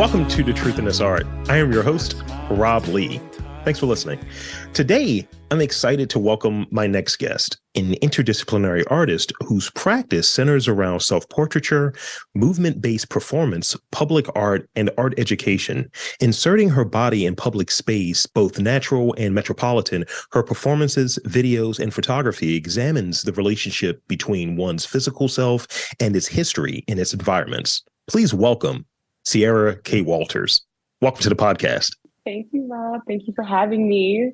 Welcome to The Truth in This Art. I am your host, Rob Lee. Thanks for listening. Today, I'm excited to welcome my next guest, an interdisciplinary artist whose practice centers around self-portraiture, movement-based performance, public art, and art education. Inserting her body in public space, both natural and metropolitan, her performances, videos, and photography examines the relationship between one's physical self and its history in its environments. Please welcome Ciarra K. Walters. Welcome to the podcast. Thank you, Rob. Thank you for having me.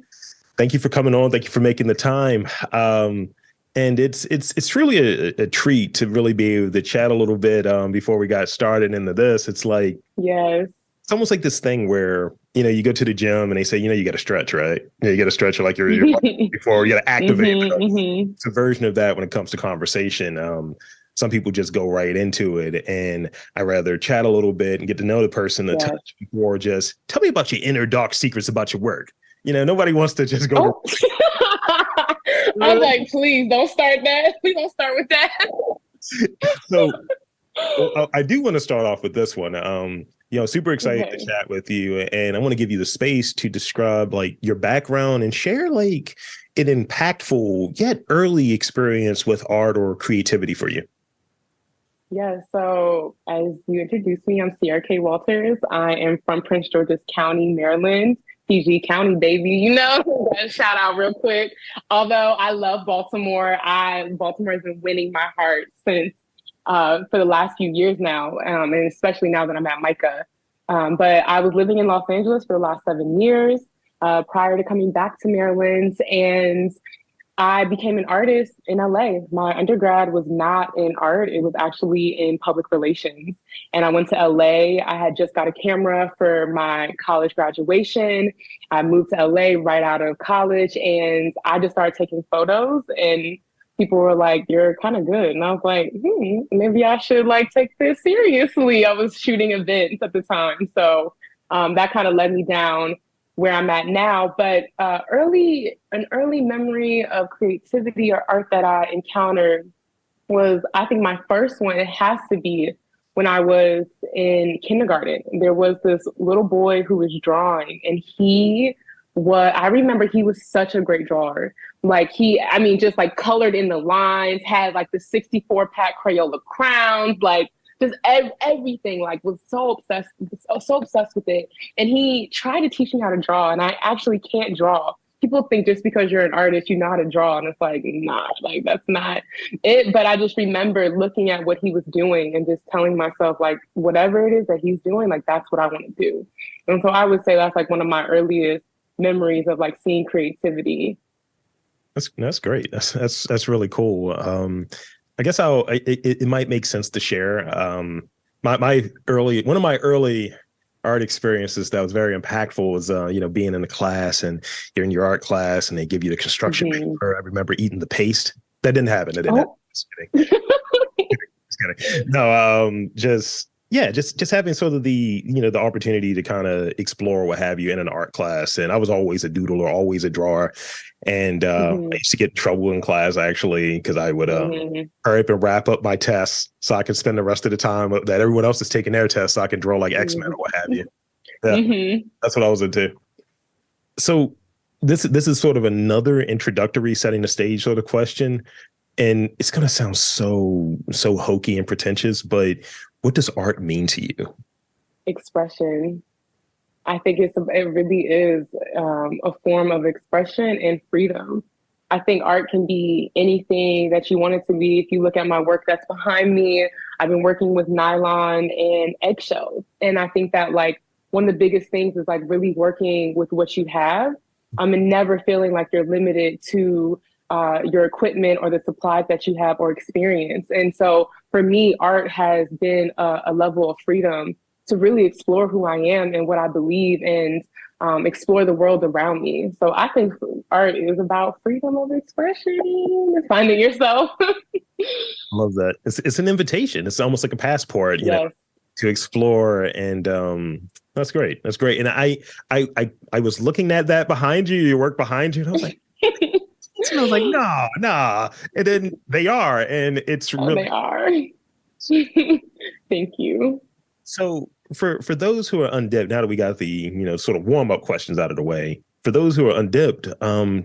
Thank you for coming on. Thank you for making the time. And it's truly a treat to really be able to chat a little bit before we got started into this. It's like, yes, it's almost like this thing where, you go to the gym and they say, you got to stretch, right? You got to stretch like you're before you got to activate. It's a version of that when it comes to conversation. Some people just go right into it, and I rather chat a little bit and get to know the person a touch before just tell me about your inner dark secrets about your work. Nobody wants to just go. I'm like, please don't start that. Please don't start with that. So I do want to start off with this one. Super excited to chat with you, and I want to give you the space to describe like your background and share like an impactful yet early experience with art or creativity for you. Yeah, so as you introduced me, I'm Ciarra K. Walters. I am from Prince George's County, Maryland, PG County, baby. Shout out real quick. Although I love Baltimore, Baltimore has been winning my heart since for the last few years now, and especially now that I'm at MICA. But I was living in Los Angeles for the last 7 years prior to coming back to Maryland, and I became an artist in LA. My undergrad was not in art. It was actually in public relations. And I went to LA. I had just got a camera for my college graduation. I moved to LA right out of college, and I just started taking photos, and people were like, "You're kind of good." And I was like, maybe I should take this seriously. I was shooting events at the time. So that kind of led me down where I'm at now. But an early memory of creativity or art that I encountered was, I think my first one, it has to be when I was in kindergarten. There was this little boy who was drawing, and I remember he was such a great drawer. Just colored in the lines, had the 64-pack Crayola crowns, just everything, was so obsessed with it. And he tried to teach me how to draw, and I actually can't draw. People think just because you're an artist, you know how to draw. And it's nah, that's not it. But I just remember looking at what he was doing and just telling myself, whatever it is that he's doing, that's what I want to do. And so I would say that's one of my earliest memories of seeing creativity. That's great. That's really cool. I guess it might make sense to share. One of my early art experiences that was very impactful was, being in a class, and you're in your art class and they give you the construction paper. I remember eating the paste. That didn't happen. It didn't happen. Just kidding. Just kidding. No, just having sort of the opportunity to kind of explore what have you in an art class. And I was always a doodler, always a drawer. And I used to get in trouble in class, actually, because I would hurry up and wrap up my tests so I could spend the rest of the time that everyone else is taking their tests so I can draw X-Men or what have you. Yeah, that's what I was into. So this is sort of another introductory, setting the stage sort of question. And it's going to sound so hokey and pretentious, but what does art mean to you? Expression. I think it really is a form of expression and freedom. I think art can be anything that you want it to be. If you look at my work that's behind me, I've been working with nylon and eggshells. And I think that one of the biggest things is really working with what you have and never feeling like you're limited to your equipment or the supplies that you have or experience. And so for me, art has been a level of freedom to really explore who I am and what I believe, and explore the world around me. So I think art is about freedom of expression and finding yourself. I love that. It's an invitation. It's almost like a passport, to explore. And that's great. That's great. And I was looking at that behind you, your work behind you, and I was like, and I was like, nah. And then they are, and it's really. They are. Thank you. So for those who are undipped, now that we got the, sort of warm up questions out of the way, for those who are undipped,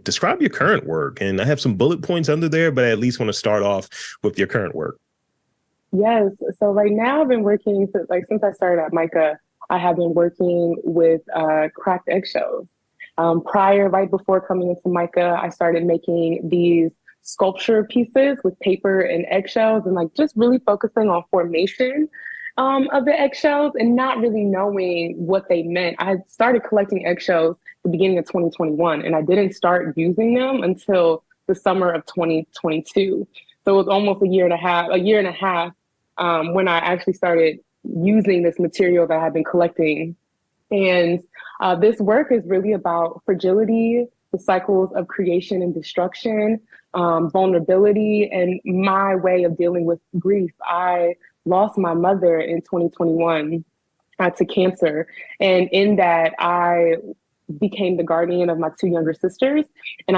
describe your current work. And I have some bullet points under there, but I at least want to start off with your current work. Yes. So right now I've been working since I started at Micah, I have been working with cracked eggshells. Right before coming into Micah, I started making these sculpture pieces with paper and eggshells and like just really focusing on formation of the eggshells and not really knowing what they meant. I had started collecting eggshells at the beginning of 2021 and I didn't start using them until the summer of 2022. So it was almost a year and a half when I actually started using this material that I've been collecting. And this work is really about fragility, the cycles of creation and destruction, vulnerability, and my way of dealing with grief. I lost my mother in 2021 to cancer. And in that, I became the guardian of my two younger sisters. And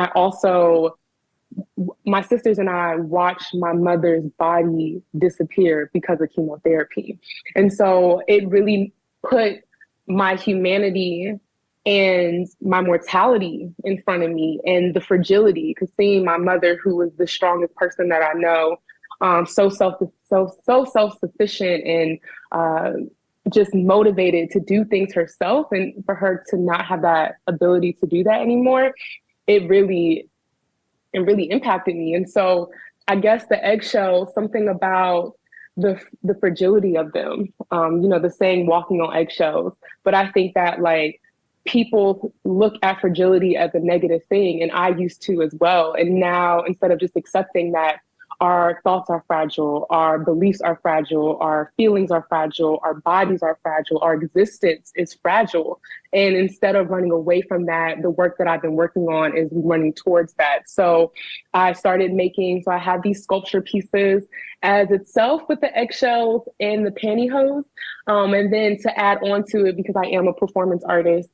my sisters and I watched my mother's body disappear because of chemotherapy. And so it really put my humanity and my mortality in front of me and the fragility, because seeing my mother, who was the strongest person that I know, so self-sufficient and just motivated to do things herself, and for her to not have that ability to do that anymore, it really impacted me. And so I guess the eggshell, something about the fragility of them, the saying walking on eggshells. But I think that like people look at fragility as a negative thing, and I used to as well. And now instead of just accepting that our thoughts are fragile, our beliefs are fragile, our feelings are fragile, our bodies are fragile, our existence is fragile. And instead of running away from that, the work that I've been working on is running towards that. So I have these sculpture pieces as itself with the eggshells and the pantyhose. And then to add on to it, because I am a performance artist,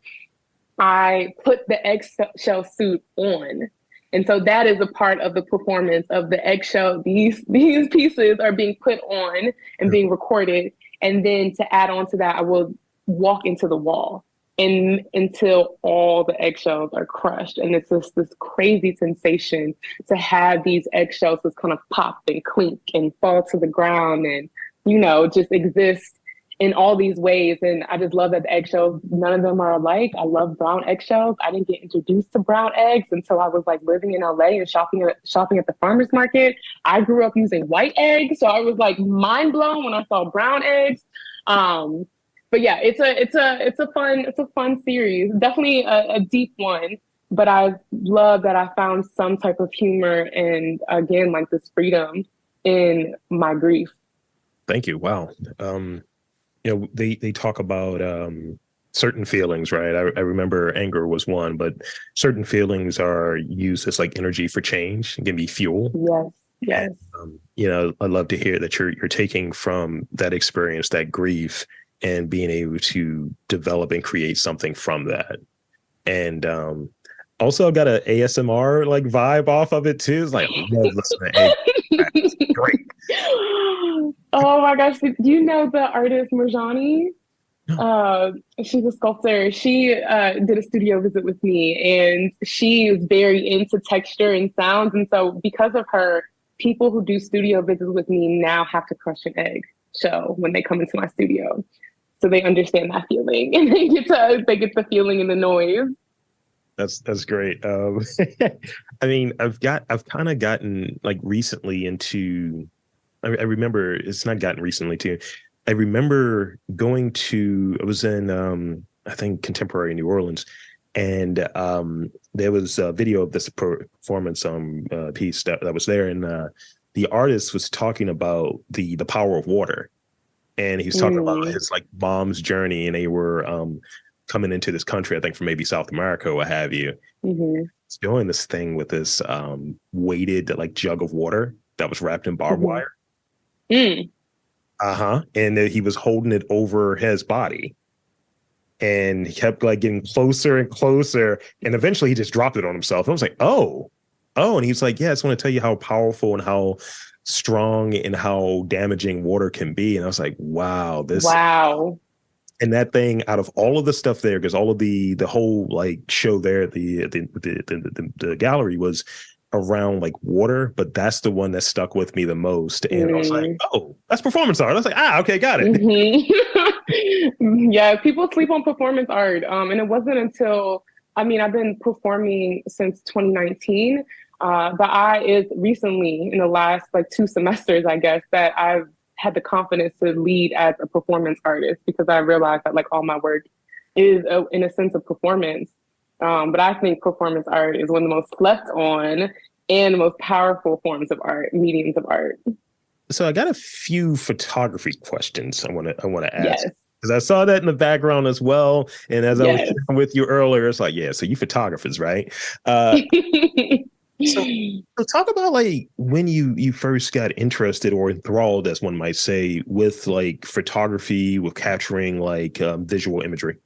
I put the eggshell suit on. And so that is a part of the performance of the eggshell. These pieces are being put on and being recorded. And then to add on to that, I will walk into the wall and until all the eggshells are crushed. And it's just this crazy sensation to have these eggshells just kind of pop and clink and fall to the ground and, just exist in all these ways. And I just love that the eggshells, none of them are alike. I love brown eggshells. I didn't get introduced to brown eggs until I was like living in LA and shopping at the farmer's market. I grew up using white eggs. So I was like mind blown when I saw brown eggs. But yeah, it's a fun series. Definitely a deep one. But I love that I found some type of humor and again, like this freedom in my grief. Thank you. Wow. They talk about certain feelings, right? I remember anger was one, but certain feelings are used as like energy for change. It can be fuel. Yes. Yes. And, I'd love to hear that you're taking from that experience, that grief, and being able to develop and create something from that. And also, I've got an ASMR like vibe off of it too. It's like I love listening to ASMR. It's great. Oh my gosh. Do you know the artist Marjani? No. She's a sculptor. She did a studio visit with me and she is very into texture and sounds. And so because of her, people who do studio visits with me now have to crush an egg shell when they come into my studio. So they understand that feeling and they get the feeling and the noise. That's great. I mean, I've kind of gotten like recently into. I remember it's not gotten recently too. I remember I was in I think contemporary New Orleans, and there was a video of this performance piece that was there, and the artist was talking about the power of water, and he was talking about his like mom's journey, and they were coming into this country, I think from maybe South America or what have you. Mm-hmm. He's doing this thing with this weighted like jug of water that was wrapped in barbed wire. Mm. And he was holding it over his body, and he kept like getting closer and closer, and eventually he just dropped it on himself. And I was like, oh, and he's like, yeah, I just want to tell you how powerful and how strong and how damaging water can be. And I was like, wow. And that thing, out of all of the stuff there, because all of the whole like show there, the gallery was around like water, but that's the one that stuck with me the most. And I was like, oh, that's performance art. I was like, okay, got it. Yeah, people sleep on performance art. And it wasn't until, I mean, I've been performing since 2019. But it's recently in the last like 2 semesters, I guess, that I've had the confidence to lead as a performance artist, because I realized that like all my work is in a sense of performance. But I think performance art is one of the most slept on and the most powerful forms of art, mediums of art. So I got a few photography questions I want to ask. Yes. Because I saw that in the background as well. And as I was Yes. sharing with you earlier, it's like, yeah, so you photographers, right? Uh, so, so talk about like when you first got interested or enthralled, as one might say, with like photography, with capturing like visual imagery.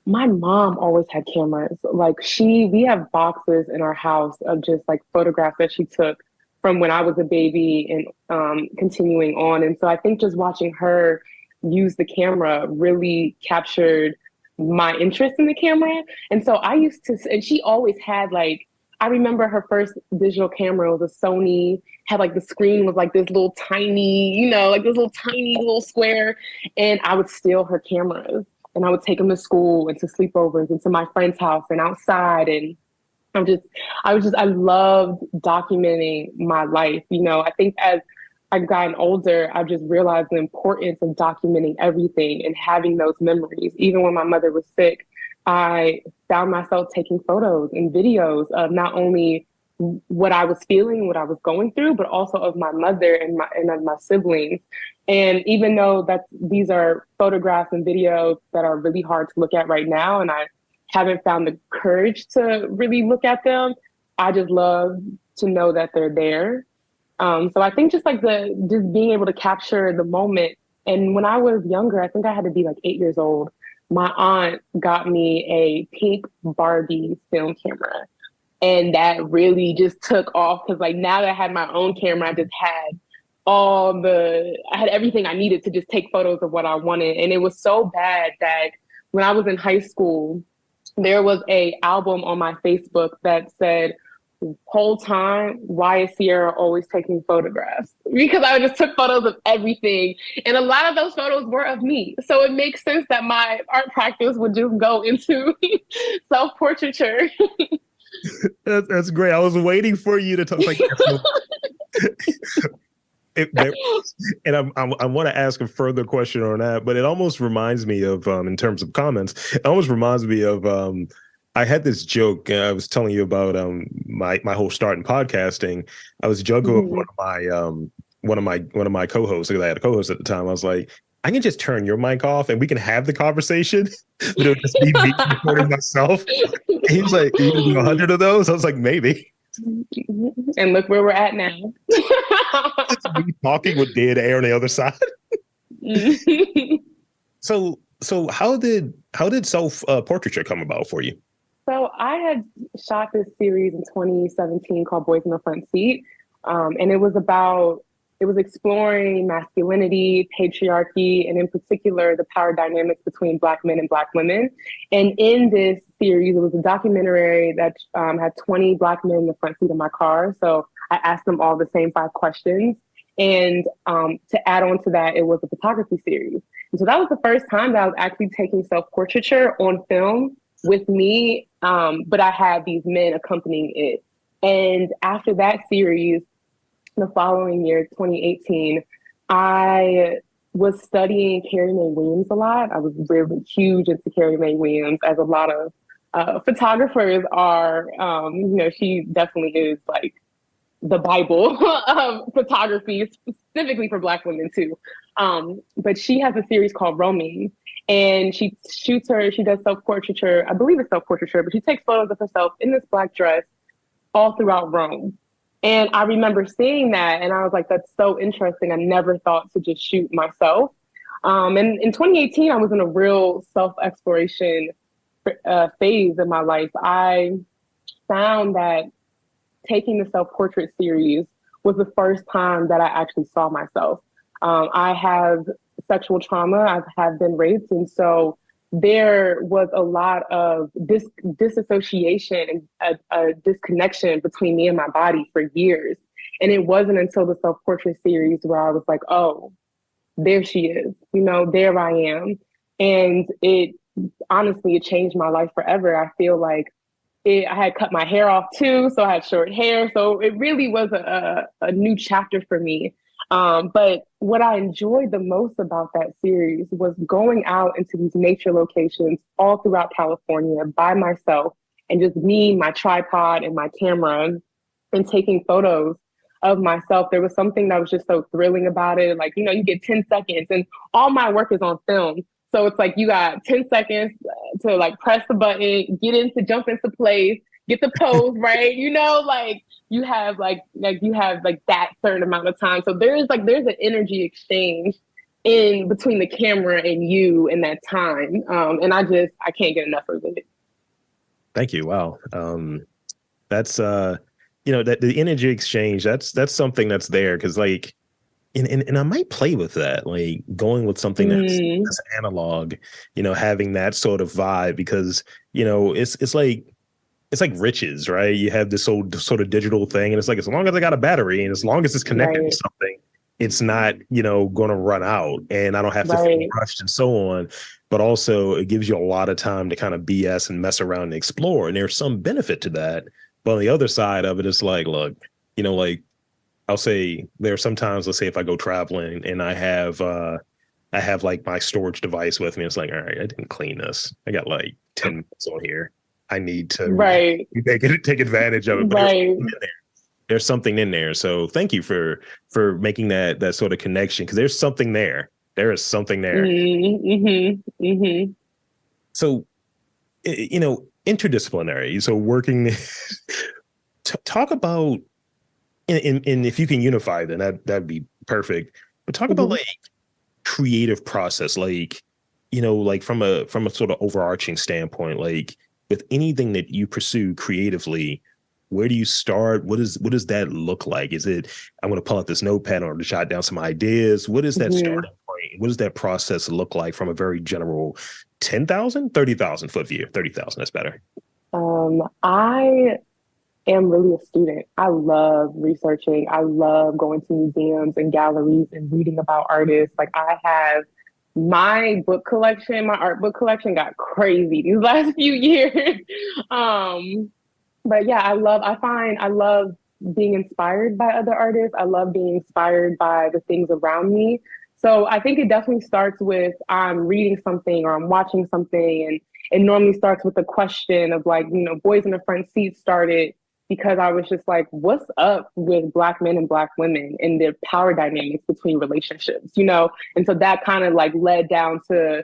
My mom always had cameras. Like we have boxes in our house of just like photographs that she took from when I was a baby and continuing on. And so I think just watching her use the camera really captured my interest in the camera. And so and she always had like, I remember her first digital camera was a Sony, had like the screen was like this little tiny, like this little tiny little square. And I would steal her cameras and I would take them to school and to sleepovers and to my friend's house and outside. And I loved documenting my life. I think as I've gotten older, I've just realized the importance of documenting everything and having those memories. Even when my mother was sick, I found myself taking photos and videos of not only what I was feeling, what I was going through, but also of my mother and of my siblings. And even though these are photographs and videos that are really hard to look at right now, and I haven't found the courage to really look at them, I just love to know that they're there. So I think just being able to capture the moment. And when I was younger, I think I had to be like 8 years old. My aunt got me a pink Barbie film camera. And that really just took off because like now that I had my own camera, I had everything I needed to just take photos of what I wanted. And it was so bad that when I was in high school, there was a album on my Facebook that said, whole time, why is Ciarra always taking photographs? Because I just took photos of everything. And a lot of those photos were of me. So it makes sense that my art practice would just go into self-portraiture. That's great. I was waiting for you to talk like there, and I want to ask a further question on that, but it almost reminds me of, in terms of comments, it almost reminds me of, I had this joke. I was telling you about my whole start in podcasting. I was joking with one of my co-hosts, because I had a co-host at the time. I was like, I can just turn your mic off and we can have the conversation, but it'll just be me recording myself. And he was like, you can do 100 of those? I was like, maybe. And look where we're at now. It's me talking with dead air on the other side. So how did self portraiture come about for you? So I had shot this series in 2017 called Boys in the Front Seat. And it was exploring masculinity, patriarchy, and in particular, the power dynamics between Black men and Black women. And in this series, it was a documentary that had 20 Black men in the front seat of my car. So I asked them all the same 5 questions. And to add on to that, it was a photography series. And so that was the first time that I was actually taking self-portraiture on film with me, but I had these men accompanying it. And after that series, the following year, 2018, I was studying Carrie Mae Williams a lot. I was really huge into Carrie Mae Williams, as a lot of photographers are. She definitely is like the Bible of photography, specifically for Black women too. But she has a series called Roaming, and she does self-portraiture. I believe it's self-portraiture, but she takes photos of herself in this Black dress all throughout Rome. And I remember seeing that and I was like, that's so interesting. I never thought to just shoot myself. And in 2018, I was in a real self-exploration phase in my life. I found that taking the self-portrait series was the first time that I actually saw myself. I have sexual trauma. I have been raped. And so there was a lot of disassociation and a disconnection between me and my body for years. And it wasn't until the self portrait series where I was like, oh, there she is, there I am. And it honestly, it changed my life forever. I feel like I had cut my hair off too, so I had short hair. So it really was a new chapter for me. But what I enjoyed the most about that series was going out into these nature locations all throughout California by myself and just me, my tripod, and my camera and taking photos of myself. There was something that was just so thrilling about it. Like, you get 10 seconds and all my work is on film. So it's like you got 10 seconds to like press the button, jump into place, get the pose right. Like you have like you have like that certain amount of time. So there's an energy exchange in between the camera and you in that time. And I can't get enough of it. Thank you. Wow. That's that the energy exchange, that's something that's there. Cause like, and I might play with that, like going with something that's analog, having that sort of vibe, because, it's like riches, right? You have this old sort of digital thing, and it's like, as long as I got a battery and as long as it's connected to something, it's not, going to run out, and I don't have to feel rushed and so on. But also it gives you a lot of time to kind of BS and mess around and explore. And there's some benefit to that. But on the other side of it, it's like, look, like I'll say there are sometimes, let's say if I go traveling and I have like my storage device with me, it's like, all right, I didn't clean this. I got like 10 minutes on here. I need to take advantage of it. But there's something in there. So thank you for making that sort of connection, because there's something there. There is something there. Mm-hmm. Mm-hmm. So, interdisciplinary. So working, talk about, and if you can unify, then that'd be perfect. But talk about like creative process, like, like from a sort of overarching standpoint, like with anything that you pursue creatively, where do you start? What does that look like? Is it, I'm going to pull out this notepad or to jot down some ideas? What is that starting point? What does that process look like from a very general 10,000, 30,000 foot view? 30,000, that's better. I am really a student. I love researching. I love going to museums and galleries and reading about artists. Like I have my art book collection got crazy these last few years. But yeah, I love being inspired by other artists. I love being inspired by the things around me. So I think it definitely starts with I'm reading something or I'm watching something, and it normally starts with a question of like, Boys in the Front Seat started because I was just like, what's up with Black men and Black women and the power dynamics between relationships, And so that kind of like led down to,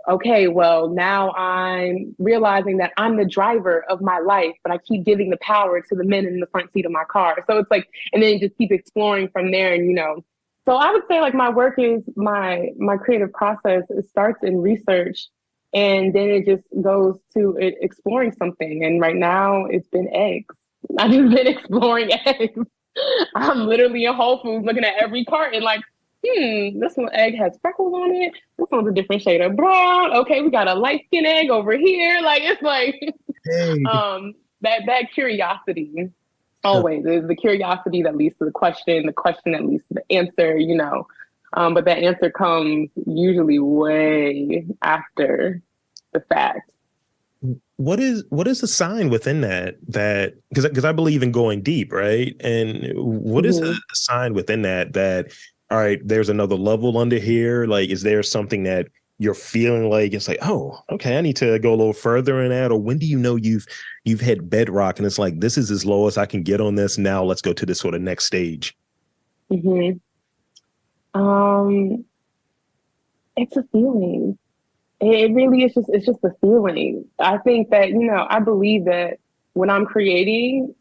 okay, well, now I'm realizing that I'm the driver of my life, but I keep giving the power to the men in the front seat of my car. So it's like, and then just keep exploring from there. And, so I would say like my work is my creative process. It starts in research, and then it just goes to exploring something. And right now it's been eggs. I've just been exploring eggs. I'm literally in Whole Foods looking at every carton like, this one egg has freckles on it. This one's a different shade of brown. Okay, we got a light skin egg over here. Like it's like that curiosity always is the curiosity that leads to the question that leads to the answer, but that answer comes usually way after the fact. What is the sign within that because I believe in going deep, right? And what is a sign within that all right, there's another level under here? Like, is there something that you're feeling like it's like, oh, okay, I need to go a little further in that? Or when do you know you've hit bedrock and it's like, this is as low as I can get on this. Now let's go to this sort of next stage. It's a feeling. It really is it's just a feeling. I think that, I believe that when I'm creating,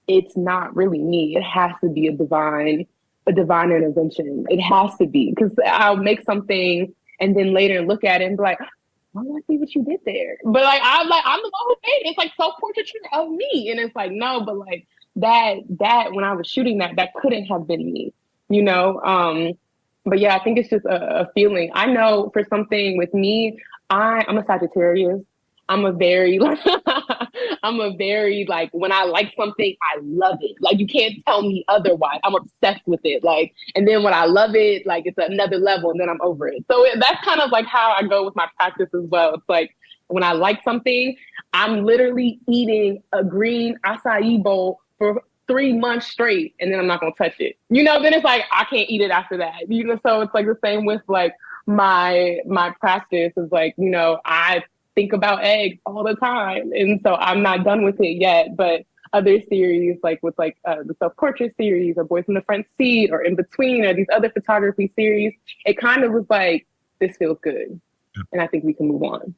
it's not really me. It has to be a divine intervention. It has to be, because I'll make something and then later look at it and be like, I want to see what you did there. But I'm the one who made it. It's like self-portraiture of me. And it's like, no, but like that when I was shooting that couldn't have been me, But yeah, I think it's just a feeling. I know for something with me, I'm a Sagittarius. I'm a very I'm a very like when I like something, I love it. Like you can't tell me otherwise. I'm obsessed with it. Like, and then when I love it, like it's another level, and then I'm over it. So that's kind of like how I go with my practice as well. It's like when I like something, I'm literally eating a green acai bowl for 3 months straight, and then I'm not gonna touch it. You know, then it's like I can't eat it after that. You know, so it's like the same with like my practice is like, you know, I think about eggs all the time. And so I'm not done with it yet. But other series, like with like the self-portrait series or Boys in the Front Seat or In Between or these other photography series, it kind of was like, this feels good. And I think we can move on.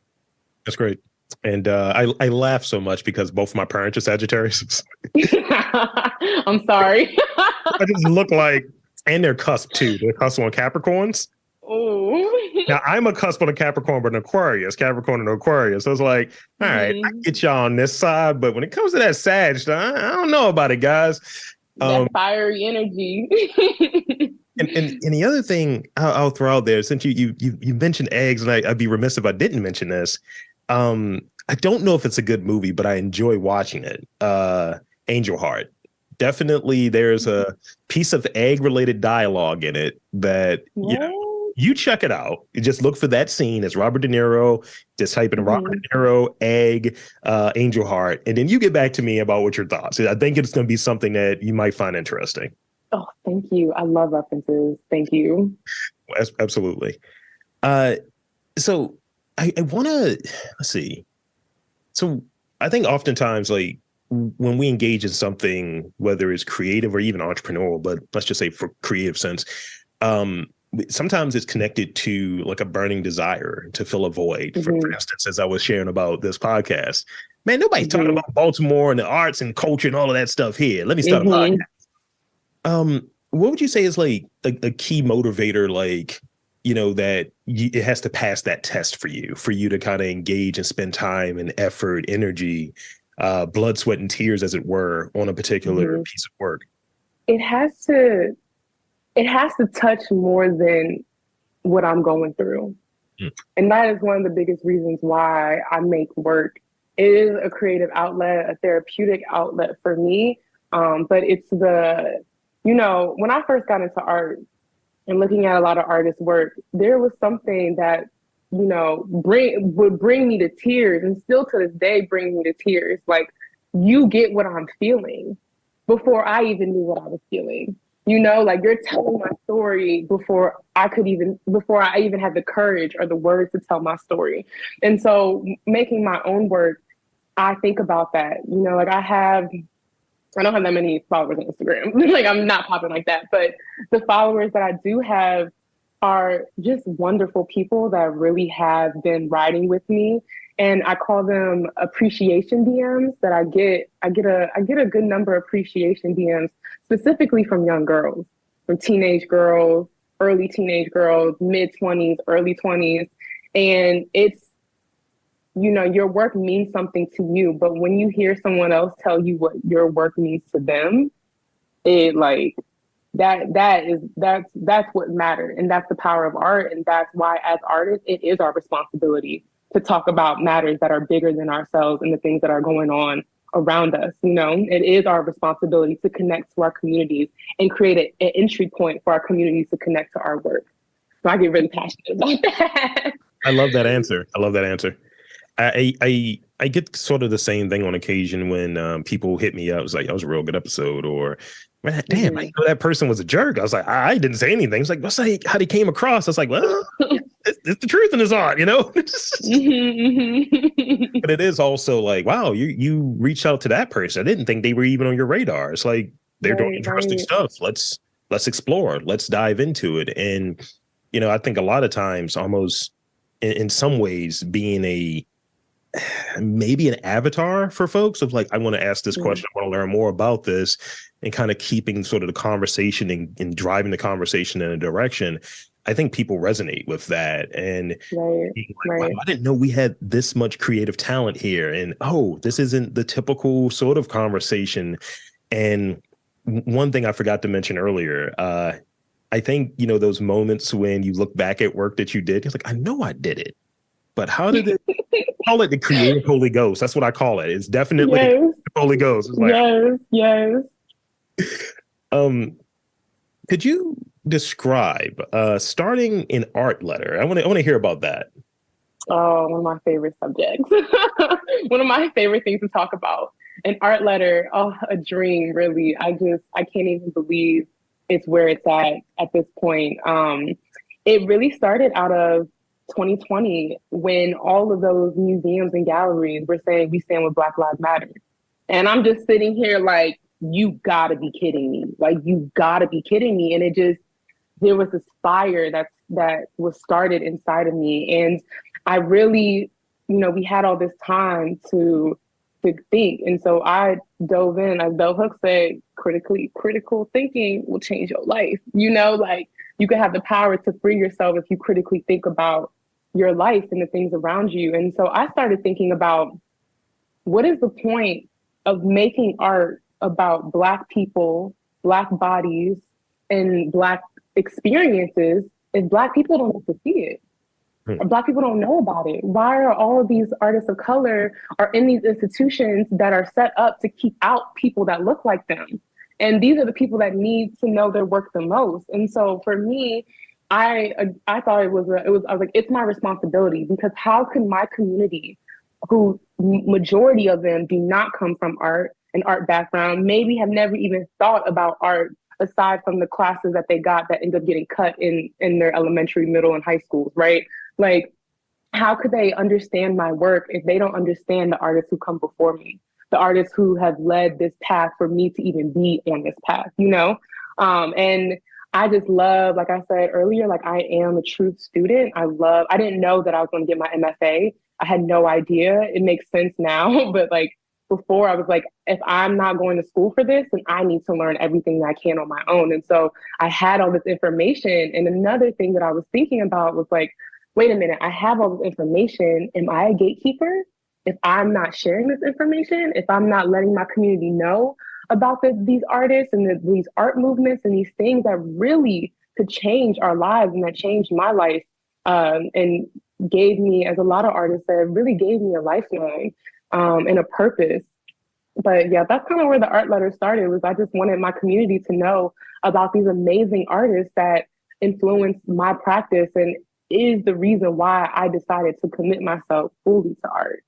That's great. And I laugh so much because both my parents are Sagittarius. I'm sorry. I just look like, and they're cusp too. They're cusp on Capricorns. Oh. Now I'm a cusp on a Capricorn, but an Aquarius, Capricorn and Aquarius. So it's like, all right, I get y'all on this side, but when it comes to that Sag, I don't know about it, guys. That fiery energy. and the other thing I'll throw out there, since you mentioned eggs, and I'd be remiss if I didn't mention this. I don't know if it's a good movie, but I enjoy watching it. Angel Heart. Definitely, there's a piece of egg-related dialogue in it that you check it out. You just look for that scene. It's Robert De Niro. Just type in Robert De Niro, egg, Angel Heart, and then you get back to me about what your thoughts. I think it's going to be something that you might find interesting. Oh, thank you. I love references. Thank you. Absolutely. So I want to, let's see. So I think oftentimes, like when we engage in something, whether it's creative or even entrepreneurial, but let's just say for creative sense, sometimes it's connected to like a burning desire to fill a void. For instance, as I was sharing about this podcast, man, nobody's talking about Baltimore and the arts and culture and all of that stuff here. Let me start a podcast. What would you say is like a key motivator, like, you know, that it has to pass that test for you to kind of engage and spend time and effort, energy, blood, sweat, and tears, as it were, on a particular piece of work? It has to touch more than what I'm going through. And that is one of the biggest reasons why I make work. It is a creative outlet, a therapeutic outlet for me. But it's you know, when I first got into art and looking at a lot of artists' work, there was something that, you know, would bring me to tears, and still to this day bring me to tears. Like, you get what I'm feeling before I even knew what I was feeling. You know, like you're telling my story before I even had the courage or the words to tell my story. And so making my own work, I think about that. You know, like I don't have that many followers on Instagram. Like I'm not popping like that, but the followers that I do have are just wonderful people that really have been riding with me. And I call them appreciation DMs that I get a good number of appreciation DMs specifically from young girls, from teenage girls, early teenage girls, mid-20s, early 20s. And it's, you know, your work means something to you, but when you hear someone else tell you what your work means to them, it like that's what matters. And that's the power of art. And that's why as artists, it is our responsibility to talk about matters that are bigger than ourselves and the things that are going on around us. You know, it is our responsibility to connect to our communities and create an entry point for our communities to connect to our work. So I get really passionate about that. I love that answer. I get sort of the same thing on occasion when people hit me up. It's like, that was a real good episode, or man, damn, I know that person was a jerk. I was like, I didn't say anything. It's like, what's that, how he came across? I was like, well, it's the truth in his art, you know? But it is also like, wow, you reached out to that person. I didn't think they were even on your radar. It's like, they're doing interesting stuff. Let's explore. Let's dive into it. And, you know, I think a lot of times almost in some ways being maybe an avatar for folks of like, I want to ask this question, I want to learn more about this, and kind of keeping sort of the conversation and driving the conversation in a direction. I think people resonate with that. And like, wow, I didn't know we had this much creative talent here. And this isn't the typical sort of conversation. And one thing I forgot to mention earlier, I think, you know, those moments when you look back at work that you did, you're like, I know I did it, but how did it call it the creative Holy Ghost? That's what I call it. It's definitely the Yes, Holy Ghost. It's like, yes, yes. um, could you describe starting an art letter? I want to hear about that. Oh, one of my favorite subjects. One of my favorite things to talk about. An art letter, oh, a dream, really. I can't even believe it's where it's at this point. It really started out of 2020 when all of those museums and galleries were saying we stand with Black Lives Matter. And I'm just sitting here like, you gotta be kidding me. Like, you gotta be kidding me. And it just, there was this fire that was started inside of me. And I really, we had all this time to think. And so I dove in, as Bell Hooks said, critical thinking will change your life. Like you can have the power to free yourself if you critically think about your life and the things around you. And so I started thinking about what is the point of making art about Black people, Black bodies, and Black experiences if Black people don't get to see it? Hmm. Or Black people don't know about it. Why are all of these artists of color are in these institutions that are set up to keep out people that look like them? And these are the people that need to know their work the most. And so for me, I thought I was like, it's my responsibility, because how can my community, who majority of them do not come from an art background, maybe have never even thought about art aside from the classes that they got that end up getting cut in their elementary, middle, and high schools, right? Like, how could they understand my work if they don't understand the artists who come before me, the artists who have led this path for me to even be on this path? And I just love, like I said earlier, like I am a true student. I didn't know that I was going to get my MFA. I had no idea. It makes sense now, but like before I was like, if I'm not going to school for this, then I need to learn everything that I can on my own. And so I had all this information. And another thing that I was thinking about was like, wait a minute, I have all this information. Am I a gatekeeper? If I'm not sharing this information, if I'm not letting my community know about these artists and these art movements and these things that really could change our lives and that changed my life, and gave me, as a lot of artists said, really gave me a lifeline, and a purpose. But yeah, that's kind of where the art letter started. Was I just wanted my community to know about these amazing artists that influenced my practice and is the reason why I decided to commit myself fully to art.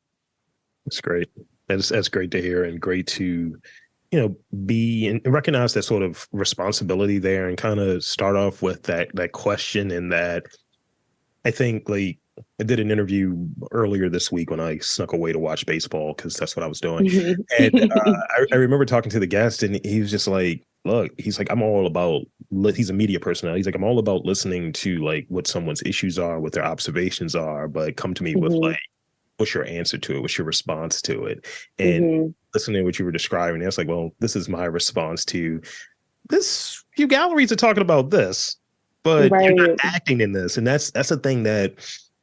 That's great. That's great to hear, and great to, be and recognize that sort of responsibility there, and kind of start off with that question. And that, I think, like, I did an interview earlier this week when I snuck away to watch baseball because that's what I was doing. Mhm. And I remember talking to the guest, and he was just like, look, he's like, I'm all about, he's a media personality. He's like, I'm all about listening to like what someone's issues are, what their observations are, but come to me with Mhm. like, what's your answer to it? What's your response to it? And Mhm. listening to what you were describing, it's like, well, this is my response to this. You galleries are talking about this, but you're not Right. acting in this. And that's a thing that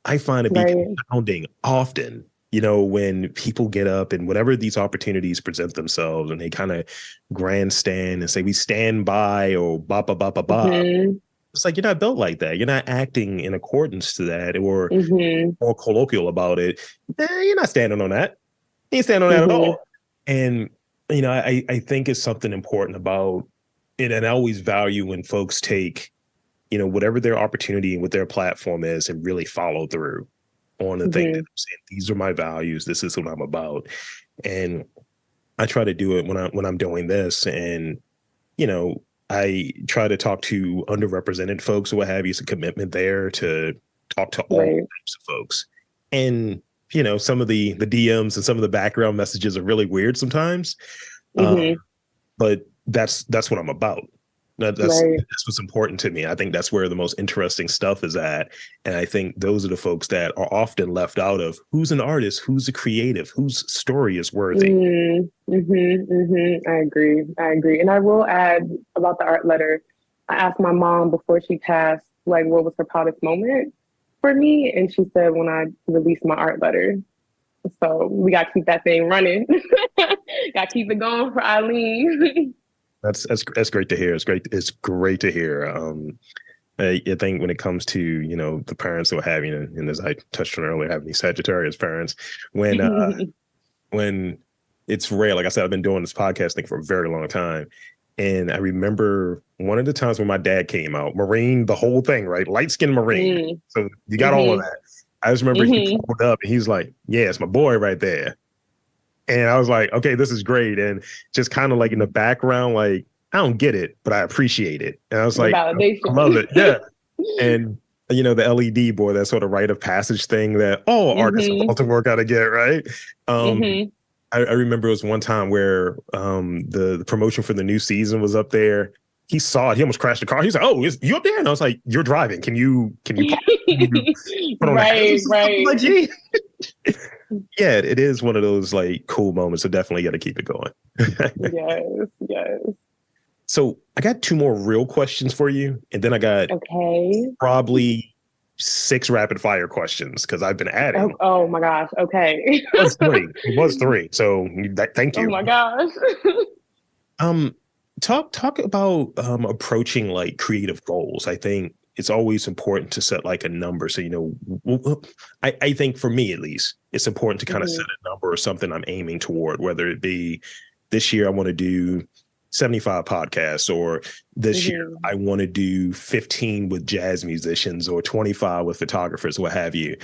I find to be Right. confounding often, when people get up and whatever these opportunities present themselves, and they kind of grandstand and say, we stand by, or ba ba ba ba ba. Mhm. It's like, you're not built like that. You're not acting in accordance to that, or Mhm. more colloquial about it. You're not standing on that. You ain't standing on that at Mhm. all. And, I think it's something important about it. And I always value when folks take, whatever their opportunity and what their platform is, and really follow through on the thing that Mhm. I'm saying. These are my values. This is what I'm about. And I try to do it when I'm doing this. And, you know, I try to talk to underrepresented folks or what have you. It's a commitment there to talk to all Right. types of folks. And, some of the DMs and some of the background messages are really weird sometimes. Mhm. But that's what I'm about. Right. That's what's important to me. I think that's where the most interesting stuff is at. And I think those are the folks that are often left out of who's an artist, who's a creative, whose story is worthy. I agree. I agree. And I will add about the art letter. I asked my mom before she passed, like, what was her proudest moment for me? And she said, when I released my art letter. So we got to keep that thing running. Got to keep it going for Eileen. That's great to hear. It's great to hear. I think when it comes to, the parents that we're having, and as I touched on earlier, having these Sagittarius parents, when when it's rare, like I said, I've been doing this podcast thing for a very long time. And I remember one of the times when my dad came out, Marine, the whole thing, right? Light skinned Marine. Mm. So you got all of that. I just remember he Mm-hmm. pulled up and he's like, yeah, it's my boy right there. And I was like, okay, this is great. And just kind of like in the background, like, I don't get it, but I appreciate it. And I was The like, I love validation. it. Yeah. And the LED board, that sort of rite of passage thing that all artists in Mm-hmm. Baltimore got to get, right? Um, Mm-hmm. I remember it was one time where the promotion for the new season was up there. He saw it. He almost crashed the car. He's like, "Oh, is you up there?" And I was like, "You're driving. Can you pause? Can you put on the Right, hazards or something?" right. Like, gee. Yeah, it is one of those like cool moments. So definitely got to keep it going. Yes, yes. So I got two more real questions for you, and then I got Okay. probably six rapid fire questions because I've been Oh, adding. oh my gosh. Okay. It was three. It was three. So thank Oh you. my gosh. Um, talk about approaching like creative goals. I think it's always important to set like a number. So I think for me at least, it's important to kind of Mhm, set a number or something I'm aiming toward. Whether it be this year I want to do 75 podcasts, or this year mhm. I want to do 15 with jazz musicians, or 25 with photographers, what have you.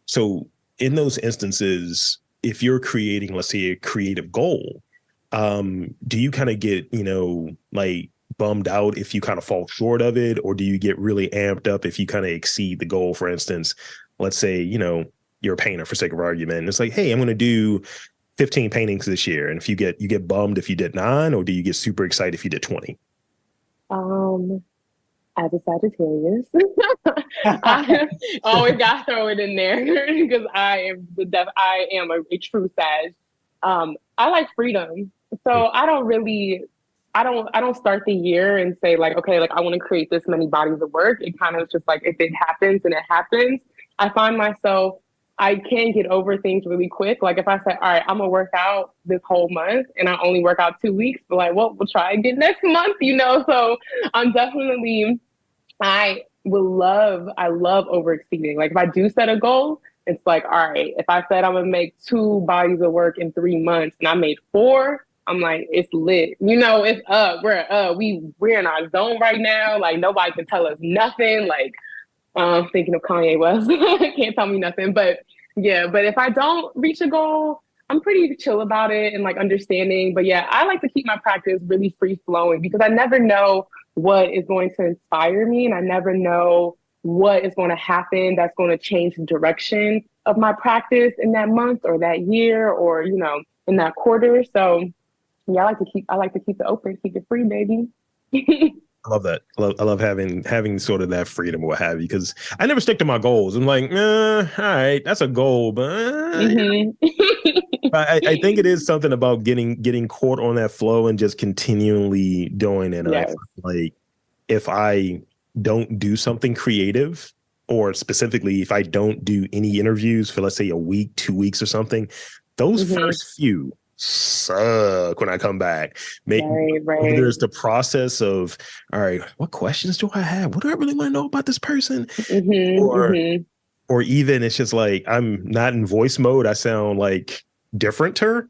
So in those instances, if you're creating, let's say, a creative goal, do you kind of get, like bummed out if you kind of fall short of it, or do you get really amped up if you kind of exceed the goal? For instance, let's say, you're a painter for sake of argument, and it's like, hey, I'm going to do 15 paintings this year. And if you get bummed if you did 9, or do you get super excited if you did 20? Um, as a Sagittarius, I always gotta throw it in there because I am a true Sag. I like freedom, so I don't start the year and say like, okay, like I want to create this many bodies of work. It kind of just like if it happens and it happens. I find myself I can get over things really quick. Like if I say, all right, I'm gonna work out this whole month and I only work out 2 weeks, but like, well, we'll try again next month, So I'm definitely I love over exceeding. Like if I do set a goal, it's like, all right, if I said I'm gonna make 2 bodies of work in 3 months and I made 4, I'm like, it's lit. It's up. We're in our zone right now. Like nobody can tell us nothing. Like thinking of Kanye West, can't tell me nothing. But yeah, but if I don't reach a goal, I'm pretty chill about it and like understanding. But yeah, I like to keep my practice really free flowing because I never know what is going to inspire me and I never know what is going to happen that's going to change the direction of my practice in that month or that year or, in that quarter. So yeah, I like to keep it open, keep it free, baby. I love that. I love having sort of that freedom or what have you, because I never stick to my goals. I'm like, all right, that's a goal, but Hmm. I think it is something about getting caught on that flow and just continually doing it. And I Yes. feel like if I don't do something creative, or specifically if I don't do any interviews for, let's say, a week, 2 weeks or something, those Hmm. first few suck when I come back. Right, Whether right. it's the process of, all right, what questions do I have? What do I really want to know about this person? Hmm. Or Hmm. or even it's just like I'm not in voice mode. I sound like different to her.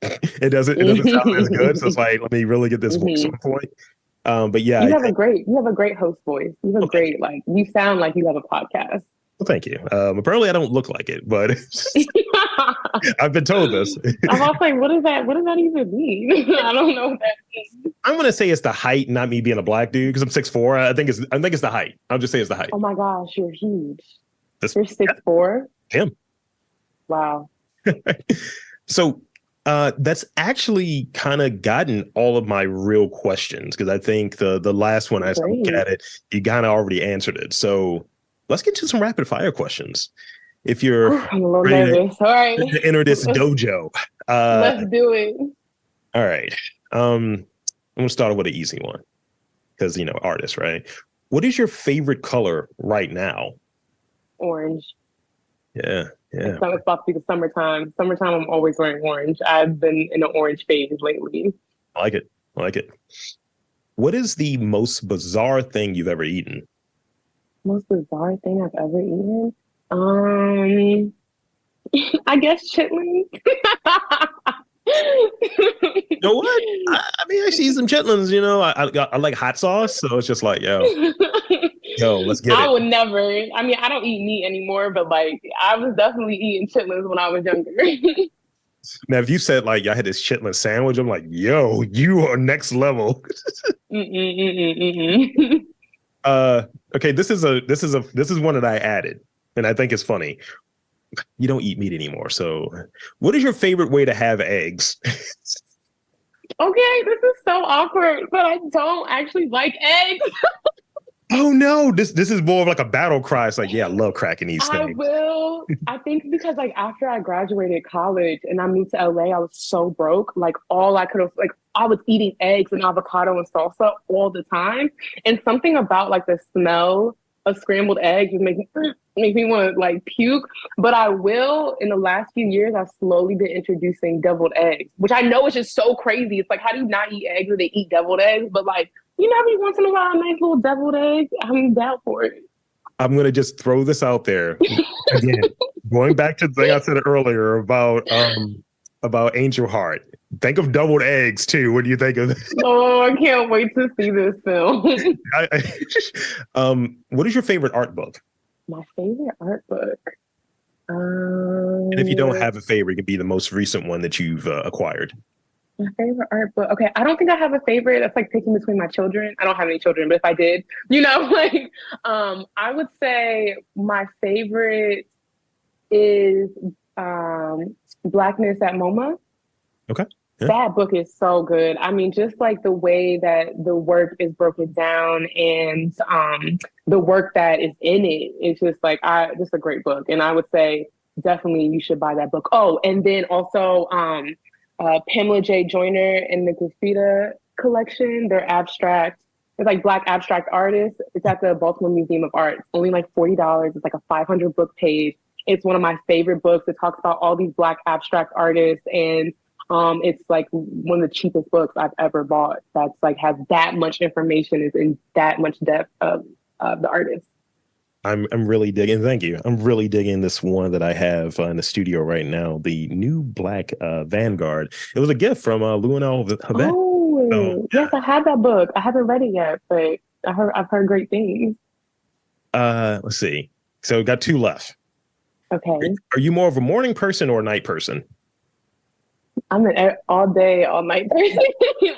It doesn't sound as good. So it's like, let me really get this voice Hmm. on point. But yeah, You I have a think. great host voice. You have a Well, thank you. great, like, you sound like you have a podcast. Well, thank you. Apparently, I don't look like it, but I've been told this. I'm also like, what does that even mean? I don't know what that means. I'm gonna say it's the height, not me being a black dude, because I'm 6'4". I think it's the height. I'll just say it's the height. Oh my gosh, you're huge. This, You're yeah, 6'4". him. Wow. So that's actually kind of gotten all of my real questions, because I think the last one, as I look Great. at it, you kind of already answered it. So let's get to some rapid fire questions. If you're Whew, I'm a little ready nervous. All right. to enter this dojo. Let's do it. All right. I'm gonna start with an easy one because artist, right? What is your favorite color right now? Orange. Yeah, yeah, It's about to be the summertime. Summertime, I'm always wearing orange. I've been in an orange phase lately. I like it. I like it. What is the most bizarre thing you've ever eaten? Most bizarre thing I've ever eaten? Um, I guess chitlins. You know what? I mean, I see some chitlins. You know, I like hot sauce, so it's just like, yo, let's get I it. would never. I mean, I don't eat meat anymore, but like I was definitely eating chitlins when I was younger. Now, if you said like I had this chitlin sandwich, I'm like, yo, you are next level. Mm-mm-mm-mm-mm. uh, okay, this is one that I added, and I think it's funny. You don't eat meat anymore, so what is your favorite way to have eggs? Okay, this is so awkward, but I don't actually like eggs. Oh no, this is more of like a battle cry. It's like, yeah, I love cracking these I things. will. I think because like after I graduated college and I moved to LA, I was so broke. Like all I could have like I was eating eggs and avocado and salsa all the time. And something about like the smell of scrambled eggs would make me want to like puke. But I will in the last few years I've slowly been introducing deviled eggs, which I know is just so crazy. It's like how do you not eat eggs or they eat deviled eggs? But like you know, every once in a while, a nice little deviled egg. I'm down for it. I'm gonna just throw this out there again, going back to the thing I said earlier about Angel Heart. Think of doubled eggs too. What do you think of? Oh, I can't wait to see this film. What is your favorite art book? My favorite art book. And if you don't Um, have a favorite, it can be the most recent one that you've acquired. my favorite art book. Okay, I don't think I have a favorite. That's like picking between my children. I don't have any children, but if I did, you know, like I would say my favorite is Blackness at MoMA. Okay. Yeah. That book is so good. I mean, just like the way that the work is broken down and the work that is in it, it's just like just a great book. And I would say definitely you should buy that book. Oh, and then also Pamela J. Joyner and the Graffita collection. They're abstract. It's like Black abstract artists. It's at the Baltimore Museum of Art. It's only like $40. It's like a 500 book page. It's one of my favorite books. It talks about all these Black abstract artists and it's like one of the cheapest books I've ever bought. That's like has that much information, is in that much depth of the artist. I'm really digging. Thank you. I'm really digging this one that I have in the studio right now. The new Black Vanguard. It was a gift from Lionel Havet. So Oh, yes, I have that book. I haven't read it yet, but I've heard great things. let's see. So got two left. Okay. Are you more of a morning person or a night person? I'm an all day, all night person.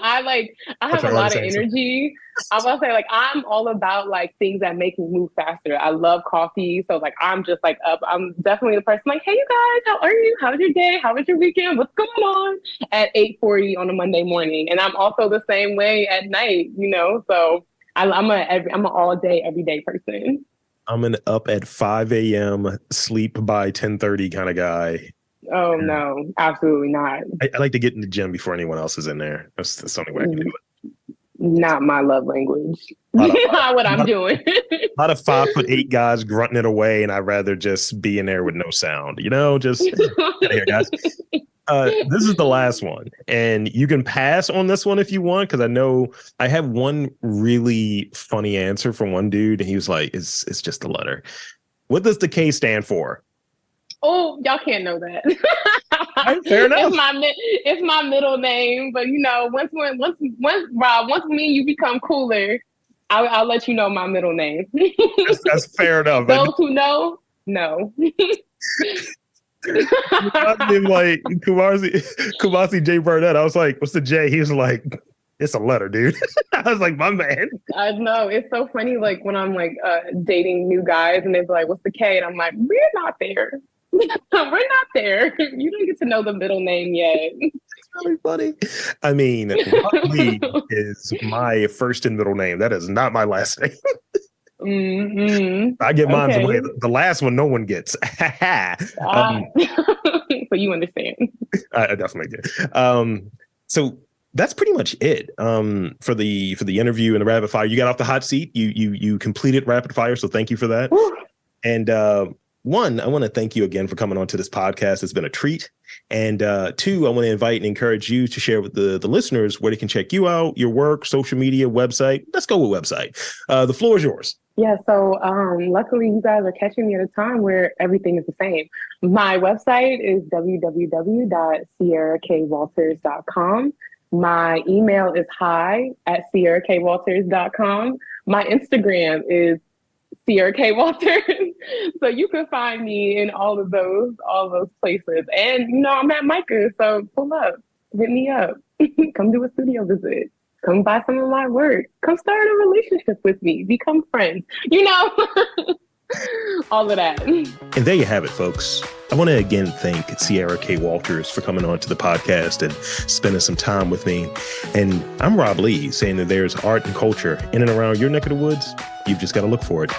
I That's have a our lot honest of answer. energy. I will say like I'm all about like things that make me move faster. I love coffee. So like I'm just like up. I'm definitely the person like, hey you guys, how are you? How was your day? How was your weekend? What's going on? At 8:40 on a Monday morning. And I'm also the same way at night, you know. So I'm an all day, everyday person. I'm an up at 5 a.m., sleep by 10:30 kind of guy. Oh no, absolutely not. I like to get in the gym before anyone else is in there. That's the only way I can do it. Not my love language. A lot of, Not what a I'm lot of, doing. a lot of 5'8" guys grunting it away, and I'd rather just be in there with no sound. You know, just get out of here, guys. This is the last one, and you can pass on this one if you want, because I know I have one really funny answer from one dude, and he was like, "It's just a letter." What does the K stand for? Oh, y'all can't know that. Right, fair enough. It's my middle name, but you know, once Rob, once me and you become cooler, I'll let you know my middle name. That's fair enough. Those who know, know. Like Kumasi J Burnett. I was like, "What's the J?" He was like, "It's a letter, dude." I was like, "My man." I know it's so funny. Like when I'm like dating new guys, and they're like, "What's the K?" and I'm like, "We're not there. We're not there. You don't get to know the middle name yet." It's really funny. I mean, Lee is my first and middle name. That is not my last name. I get mine's away. Okay. The last one, no one gets. Uh, so you understand. I definitely did. So that's pretty much it. For the interview and the rapid fire, you got off the hot seat. You completed rapid fire, so thank you for that. Whew. And one, I want to thank you again for coming on to this podcast. It's been a treat. And two, I want to invite and encourage you to share with the listeners where they can check you out, your work, social media, website. Let's go with website. The floor is yours. Yeah, so luckily you guys are catching me at a time where everything is the same. My website is www.ciarrakwalters.com. My email is hi@ciarrakwalters.com. My Instagram is Ciarra K Walters. So you can find me in all those places. And I'm at Micah, so pull up, hit me up, come do a studio visit. Come buy some of my work. Come start a relationship with me. Become friends. All of that. And there you have it, folks. I want to again thank Ciarra K. Walters for coming on to the podcast and spending some time with me. And I'm Rob Lee, saying that there's art and culture in and around your neck of the woods. You've just got to look for it.